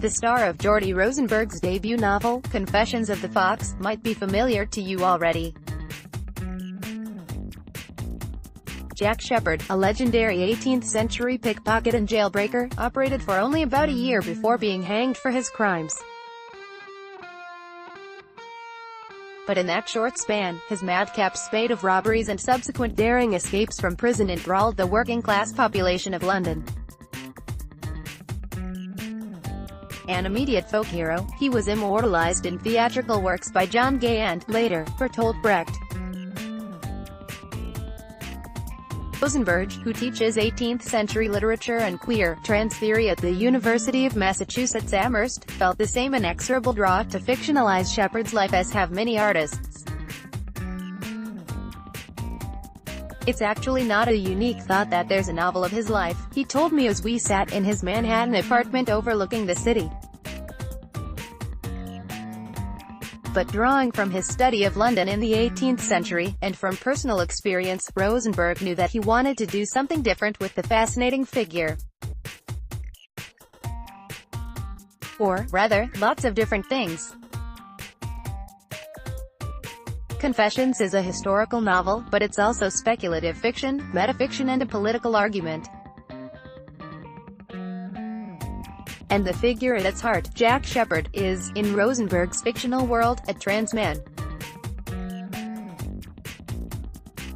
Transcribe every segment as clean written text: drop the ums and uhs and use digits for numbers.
The star of Jordy Rosenberg's debut novel, Confessions of the Fox, might be familiar to you already. Jack Shepherd, a legendary 18th-century pickpocket and jailbreaker, operated for only about a year before being hanged for his crimes. But in that short span, his madcap spate of robberies and subsequent daring escapes from prison enthralled the working-class population of London. An immediate folk hero, he was immortalized in theatrical works by John Gay and, later, Bertolt Brecht. Rosenberg, who teaches 18th-century literature and queer, trans theory at the University of Massachusetts Amherst, felt the same inexorable draw to fictionalize Shepherd's life as have many artists. It's actually not a unique thought that there's a novel of his life, he told me as we sat in his Manhattan apartment overlooking the city. But drawing from his study of London in the 18th century, and from personal experience, Rosenberg knew that he wanted to do something different with the fascinating figure. Or, rather, lots of different things. Confessions is a historical novel, but it's also speculative fiction, metafiction and a political argument. And the figure at its heart, Jack Shepherd, is, in Rosenberg's fictional world, a trans man.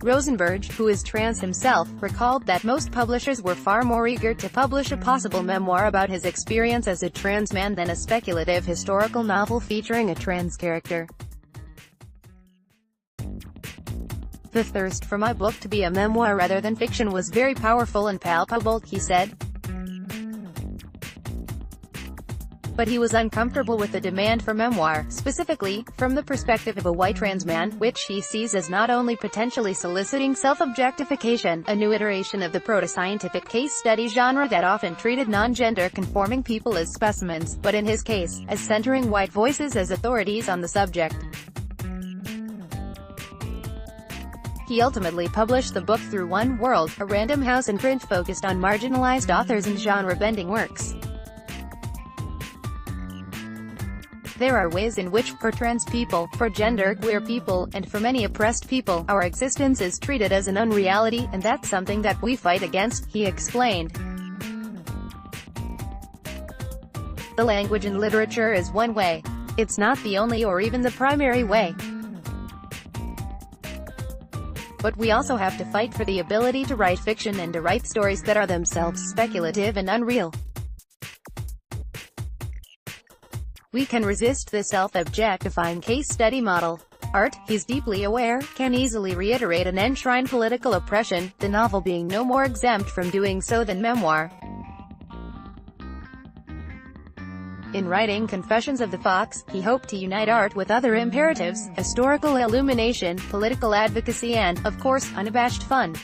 Rosenberg, who is trans himself, recalled that most publishers were far more eager to publish a possible memoir about his experience as a trans man than a speculative historical novel featuring a trans character. The thirst for my book to be a memoir rather than fiction was very powerful and palpable, he said. But he was uncomfortable with the demand for memoir, specifically, from the perspective of a white trans man, which he sees as not only potentially soliciting self-objectification, a new iteration of the proto-scientific case study genre that often treated non-gender conforming people as specimens, but in his case, as centering white voices as authorities on the subject. He ultimately published the book through One World, a Random House imprint focused on marginalized authors and genre-bending works. There are ways in which, for trans people, for gender-queer people, and for many oppressed people, our existence is treated as an unreality, and that's something that we fight against, he explained. The language and literature is one way. It's not the only or even the primary way. But we also have to fight for the ability to write fiction and to write stories that are themselves speculative and unreal. We can resist the self-objectifying case study model. Art, he's deeply aware, can easily reiterate and enshrine political oppression, the novel being no more exempt from doing so than memoir. In writing Confessions of the Fox, he hoped to unite art with other imperatives, historical illumination, political advocacy and, of course, unabashed fun.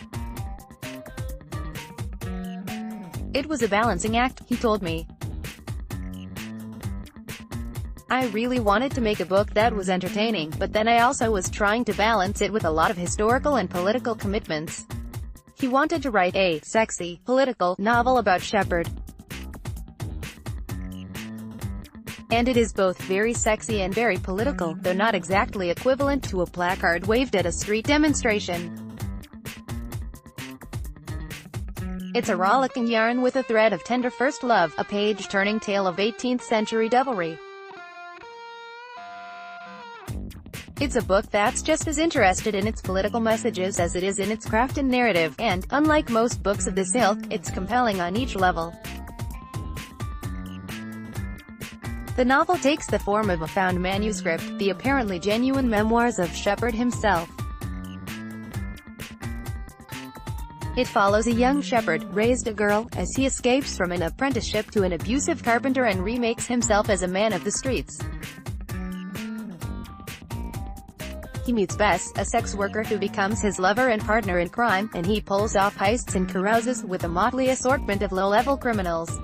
It was a balancing act, he told me. I really wanted to make a book that was entertaining, but then I also was trying to balance it with a lot of historical and political commitments. He wanted to write a sexy, political novel about Shepherd. And it is both very sexy and very political, though not exactly equivalent to a placard waved at a street demonstration. It's a rollicking yarn with a thread of tender first love, a page-turning tale of 18th-century devilry. It's a book that's just as interested in its political messages as it is in its craft and narrative, and, unlike most books of this ilk, it's compelling on each level. The novel takes the form of a found manuscript, the apparently genuine memoirs of Shepherd himself. It follows a young Shepherd, raised a girl, as he escapes from an apprenticeship to an abusive carpenter and remakes himself as a man of the streets. He meets Bess, a sex worker who becomes his lover and partner in crime, and he pulls off heists and carouses with a motley assortment of low-level criminals.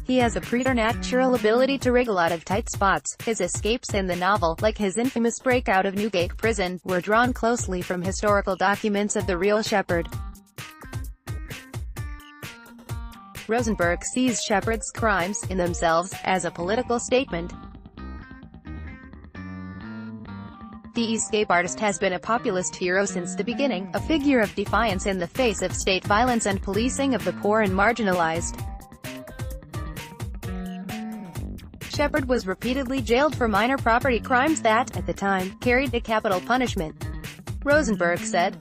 He has a preternatural ability to wriggle out of tight spots. His escapes in the novel, like his infamous breakout of Newgate Prison, were drawn closely from historical documents of the real Shepherd. Rosenberg sees Shepard's crimes, in themselves, as a political statement. The escape artist has been a populist hero since the beginning, a figure of defiance in the face of state violence and policing of the poor and marginalized. Shepard was repeatedly jailed for minor property crimes that, at the time, carried a capital punishment, Rosenberg said.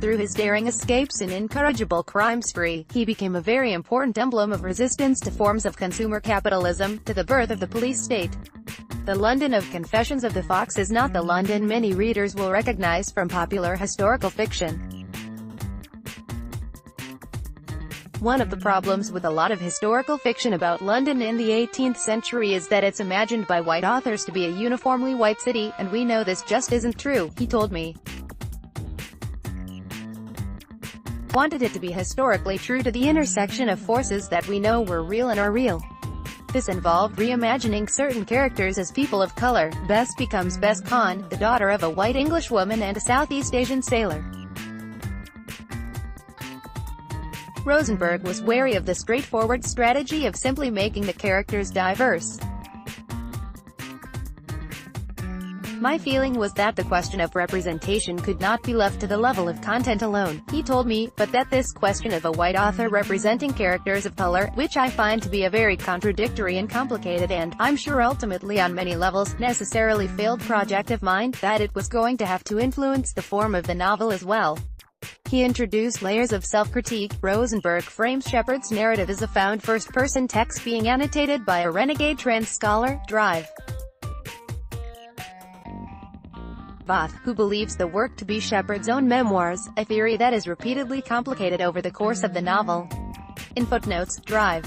Through his daring escapes and incorrigible crime spree, he became a very important emblem of resistance to forms of consumer capitalism, to the birth of the police state. The London of Confessions of the Fox is not the London many readers will recognize from popular historical fiction. One of the problems with a lot of historical fiction about London in the 18th century is that it's imagined by white authors to be a uniformly white city, and we know this just isn't true, he told me. Wanted it to be historically true to the intersection of forces that we know were real and are real. This involved reimagining certain characters as people of color. Bess becomes Bess Khan, the daughter of a white English woman and a Southeast Asian sailor. Rosenberg was wary of the straightforward strategy of simply making the characters diverse. My feeling was that the question of representation could not be left to the level of content alone, he told me, but that this question of a white author representing characters of color, which I find to be a very contradictory and complicated and, I'm sure ultimately on many levels, necessarily failed project of mine, that it was going to have to influence the form of the novel as well. He introduced layers of self-critique. Rosenberg frames Shepard's narrative as a found first-person text being annotated by a renegade trans scholar, Drive. Voth, who believes the work to be Shepard's own memoirs, a theory that is repeatedly complicated over the course of the novel. In footnotes, Drive.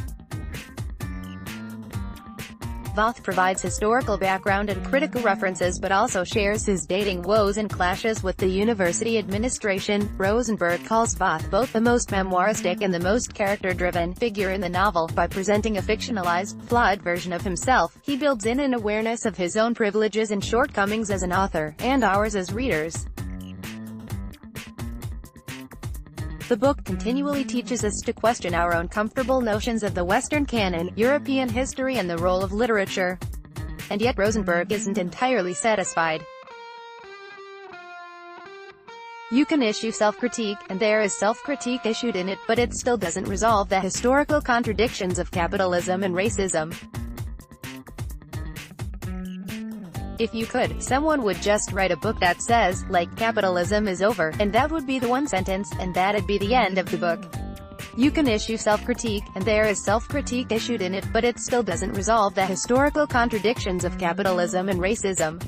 Voth provides historical background and critical references but also shares his dating woes and clashes with the university administration. Rosenberg calls Voth both the most memoiristic and the most character-driven figure in the novel. By presenting a fictionalized, flawed version of himself, he builds in an awareness of his own privileges and shortcomings as an author, and ours as readers. The book continually teaches us to question our own comfortable notions of the Western canon, European history and the role of literature. And yet Rosenberg isn't entirely satisfied. You can issue self-critique, and there is self-critique issued in it, but it still doesn't resolve the historical contradictions of capitalism and racism. If you could, someone would just write a book that says, like, capitalism is over, and that would be the one sentence, and that'd be the end of the book. You can issue self-critique, and there is self-critique issued in it, but it still doesn't resolve the historical contradictions of capitalism and racism.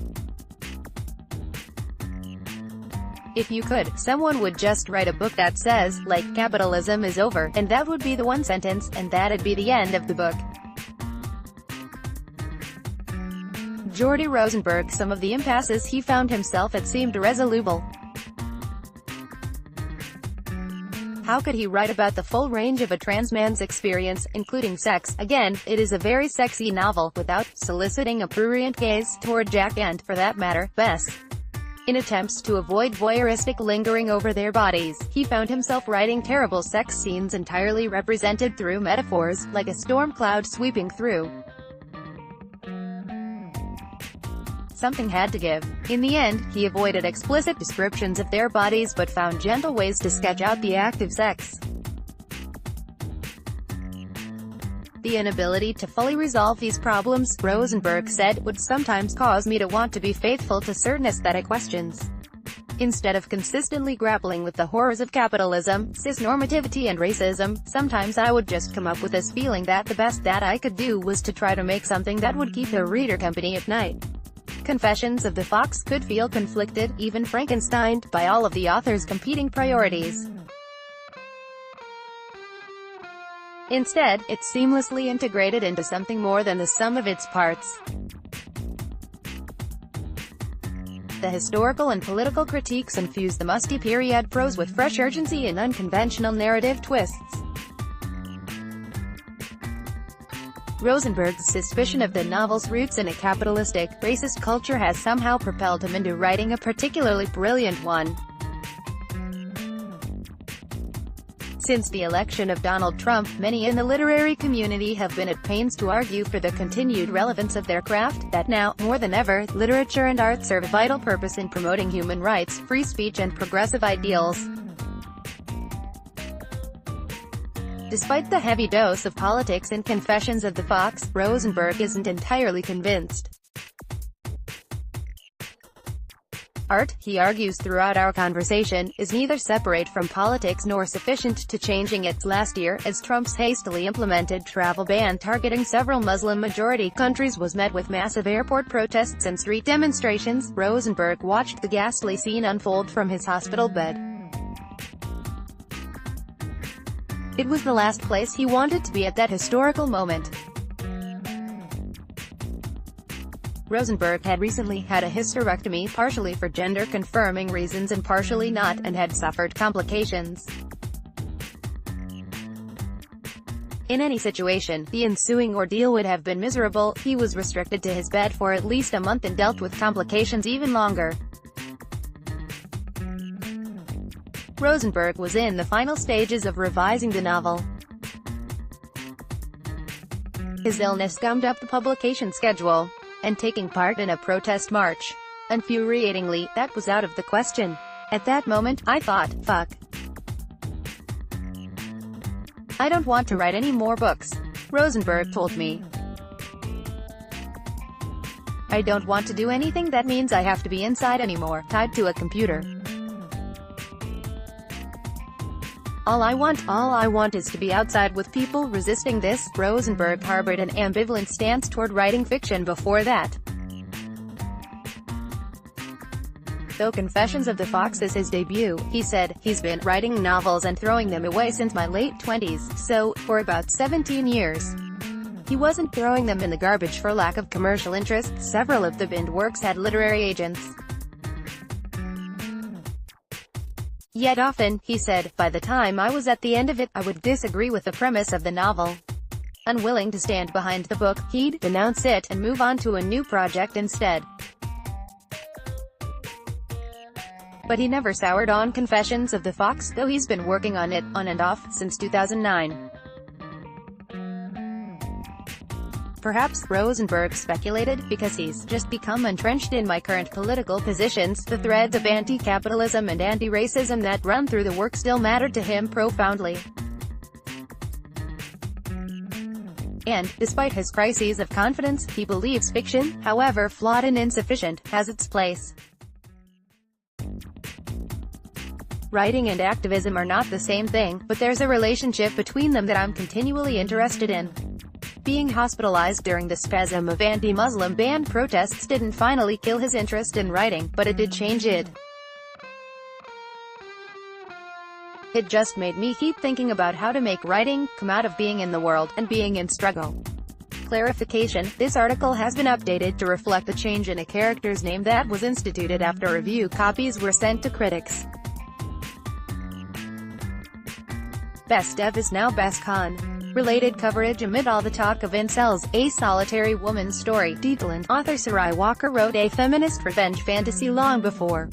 If you could, someone would just write a book that says, like, capitalism is over, and that would be the one sentence, and that'd be the end of the book. Jordy Rosenberg. Some of the impasses he found himself at seemed irresoluble. How could he write about the full range of a trans man's experience, including sex? Again, it is a very sexy novel, without soliciting a prurient gaze toward Jack and, for that matter, Bess. In attempts to avoid voyeuristic lingering over their bodies, he found himself writing terrible sex scenes entirely represented through metaphors, like a storm cloud sweeping through. Something had to give. In the end, he avoided explicit descriptions of their bodies but found gentle ways to sketch out the act of sex. The inability to fully resolve these problems, Rosenberg said, would sometimes cause me to want to be faithful to certain aesthetic questions. Instead of consistently grappling with the horrors of capitalism, cisnormativity and racism, sometimes I would just come up with this feeling that the best that I could do was to try to make something that would keep the reader company at night. Confessions of the Fox could feel conflicted, even Frankensteined, by all of the author's competing priorities. Instead, it seamlessly integrated into something more than the sum of its parts. The historical and political critiques infuse the musty period prose with fresh urgency and unconventional narrative twists. Rosenberg's suspicion of the novel's roots in a capitalistic, racist culture has somehow propelled him into writing a particularly brilliant one. Since the election of Donald Trump, many in the literary community have been at pains to argue for the continued relevance of their craft, that now, more than ever, literature and art serve a vital purpose in promoting human rights, free speech and progressive ideals. Despite the heavy dose of politics in Confessions of the Fox, Rosenberg isn't entirely convinced. Art, he argues throughout our conversation, is neither separate from politics nor sufficient to changing it. Last year, as Trump's hastily implemented travel ban targeting several Muslim-majority countries was met with massive airport protests and street demonstrations, Rosenberg watched the ghastly scene unfold from his hospital bed. It was the last place he wanted to be at that historical moment. Rosenberg had recently had a hysterectomy, partially for gender-confirming reasons and partially not, and had suffered complications. In any situation, the ensuing ordeal would have been miserable. He was restricted to his bed for at least a month and dealt with complications even longer. Rosenberg was in the final stages of revising the novel. His illness gummed up the publication schedule, and taking part in a protest march. Infuriatingly, that was out of the question. At that moment, I thought, fuck. I don't want to write any more books, Rosenberg told me. I don't want to do anything that means I have to be inside anymore, tied to a computer. All I want is to be outside with people resisting this. Rosenberg harbored an ambivalent stance toward writing fiction before that. Though Confessions of the Fox is his debut, he said, he's been writing novels and throwing them away since my late 20s, so, for about 17 years. He wasn't throwing them in the garbage for lack of commercial interest. Several of the binned works had literary agents. Yet often, he said, by the time I was at the end of it, I would disagree with the premise of the novel. Unwilling to stand behind the book, he'd denounce it and move on to a new project instead. But he never soured on Confessions of the Fox, though he's been working on it, on and off, since 2009. Perhaps, Rosenberg speculated, because he's just become entrenched in my current political positions, the threads of anti-capitalism and anti-racism that run through the work still mattered to him profoundly. And, despite his crises of confidence, he believes fiction, however flawed and insufficient, has its place. Writing and activism are not the same thing, but there's a relationship between them that I'm continually interested in. Being hospitalized during the spasm of anti-Muslim ban protests didn't finally kill his interest in writing, but it did change it. It just made me keep thinking about how to make writing come out of being in the world, and being in struggle. Clarification: this article has been updated to reflect the change in a character's name that was instituted after review copies were sent to critics. Best Dev is now Best Con. Related coverage amid all the talk of incels, A Solitary Woman's Story. Dietland. Author Sarai Walker wrote a feminist revenge fantasy long before